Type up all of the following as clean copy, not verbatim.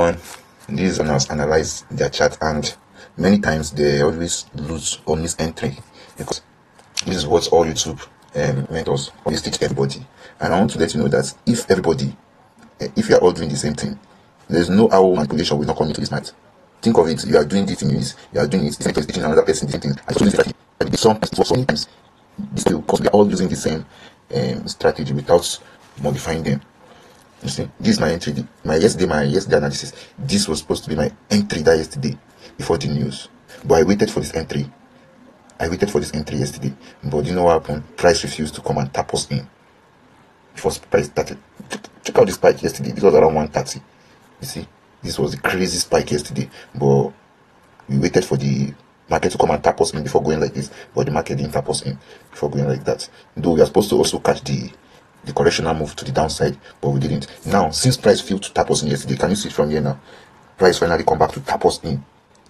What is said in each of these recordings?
on these owners analyze their chart, and many times they always lose or miss entry, because this is what all YouTube mentors always teach everybody. And I want to let you know that if everybody, if you are all doing the same thing, there's no how manipulation will not come into this matter. Think of it, you are doing this thing, you are doing it, this person is teaching another person the same thing, and so sometimes this will, because we are all using the same strategy without modifying them. You see, this is my entry. My yesterday analysis. This was supposed to be my entry that yesterday before the news. But I waited for this entry. Yesterday. But you know what happened? Price refused to come and tap us in. Before price started. Check out the spike yesterday. This was around 130. You see, this was the crazy spike yesterday. But we waited for the market to come and tap us in before going like this. But the market didn't tap us in before going like that. Though we are supposed to also catch the correctional move to the downside, but we didn't. Now, since price failed to tap us in yesterday, can you see it from here now? Price finally come back to tap us in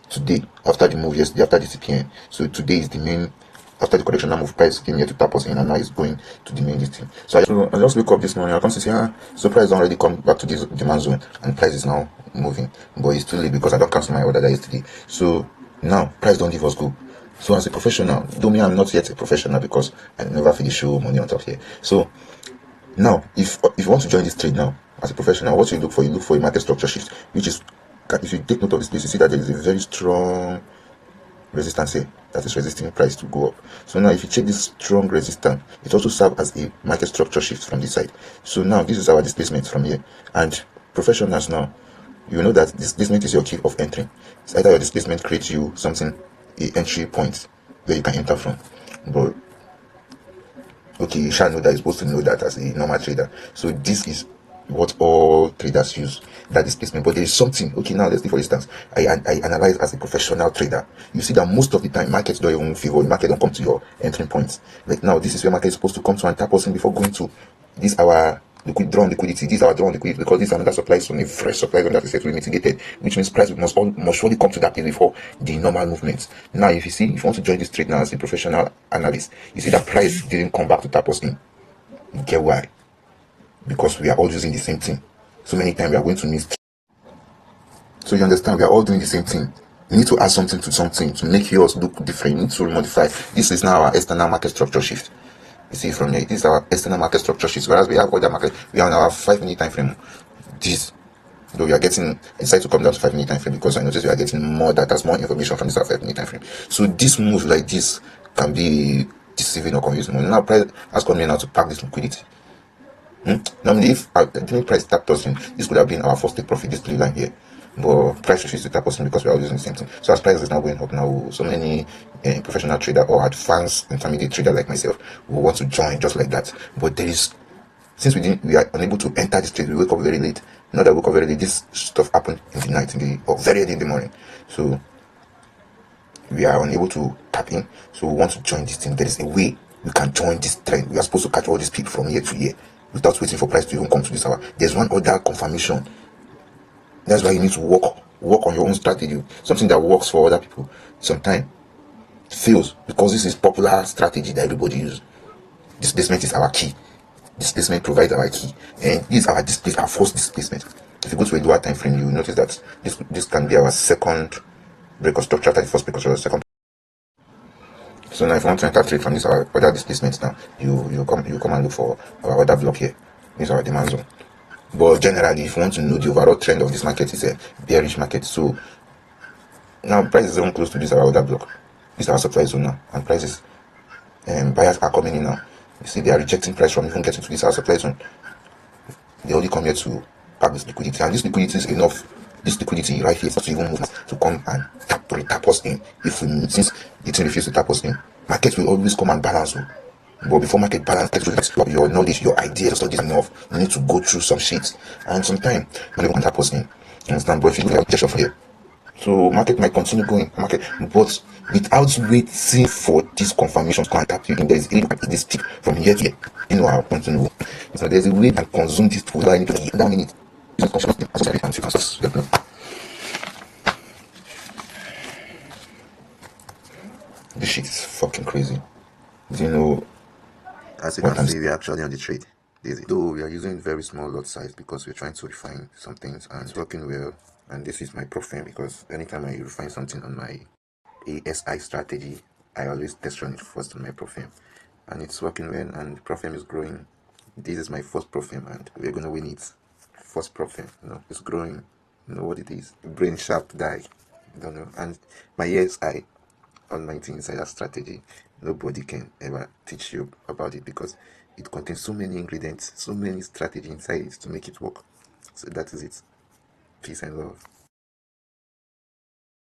today after the move yesterday, after the CPN. So today is the main, after the correctional move, price came here to tap us in, and now it's going to the main thing. So I just wake up this morning, I come to see, so price already come back to this demand zone, and price is now moving, but it's too late because I don't cancel my order that yesterday. So now price don't give us go. So as a professional, though me I'm not yet a professional because I never finish show money on top here. So now, if you want to join this trade now as a professional, what you look for a market structure shift, which is, if you take note of this place, you see that there is a very strong resistance here that is resisting price to go up. So now, if you check this strong resistance, it also serves as a market structure shift from this side. So now, this is our displacement from here, and professionals now, you know that displacement is your key of entry. It's either your displacement creates you something, a entry point where you can enter from, but okay, you shall know that you're supposed to know that as a normal trader. So this is what all traders use, that displacement. But there is something. Okay, now let's say, for instance, I analyze as a professional trader. You see that most of the time markets don't even favor, the market don't come to your entry points. Like now, this is where market is supposed to come to and tap us in before going to this our drawn liquidity. This is our drawn liquidity, because this is another supply zone, a fresh supply zone that is set to be mitigated, which means price must surely come to that place before the normal movements. Now, if you want to join this trade now as a professional analyst, you see that price didn't come back to tap us in. You get why? Because we are all using the same thing. So many times we are going to miss. So you understand, we are all doing the same thing. You need to add something to something to make yours look different. You need to modify. This is now our external market structure shift. You see from here, this is our external market structure shift. Whereas we have other market, we are on our 5-minute time frame. This, though we are getting, I decided to come down to 5-minute time frame because I noticed we are getting more data, more information from this 5-minute time frame. So this move like this can be deceiving or confusing. Now price has come here now to pack this liquidity. Normally, if the price tapped us in, this could have been our first take profit, this blue line here. But price refused to tap us in because we are using the same thing. So as price is now going up now, so many professional trader or advanced intermediate trader like myself will want to join just like that. But there is, since we are unable to enter this trade, we wake up very late. Not that we wake up very late, this stuff happened in the night, or very early in the morning. So we are unable to tap in. So we want to join this thing. There is a way we can join this trend. We are supposed to catch all these people from year to year without waiting for price to even come to this hour. There's one other confirmation. That's why you need to work on your own strategy. Something that works for other people sometimes fails because this is popular strategy that everybody uses. Displacement is our key. Displacement provides our key, and this is our first displacement. If you go to a lower time frame, you will notice that this can be our second break of structure after the first break of structure, second. So now if you want to enter trade from this our other displacement now, you come and look for our other block here. This is our demand zone. But generally, if you want to know the overall trend of this market, is a bearish market. So now price is even close to this our other block. This is our supply zone now, and prices buyers are coming in now. You see they are rejecting price from even getting to this our supply zone. They only come here to pack this liquidity, and this liquidity is enough. This liquidity right here is to even move to come and tap us in. Since the thing refuses to tap us in, market will always come and balance. But before market balance, your knowledge, your ideas, all this enough. You need to go through some sheets, and sometimes you can tap us in. You understand? But if you look at the from here, so market might continue going, but without waiting for this confirmation to come and tap you in, there is this tip from here to here. You know how I want to know. So there's a way to consume this food. I need to down in it. This shit is fucking crazy. Do you know? As you can see, we're actually on the trade. Though we are using very small lot size because we're trying to refine some things and it's working well. And this is my profile because anytime I refine something on my ASI strategy, I always test run it first on my profile, and it's working well. And the profile is growing. This is my first profile, and we're gonna win it. First profile, it's growing. You know what it is? Brain sharp guy. I don't know. And my ASI on 19 insider strategy, nobody can ever teach you about it because it contains so many ingredients, so many strategy inside it to make it work. So that is it. Peace and love.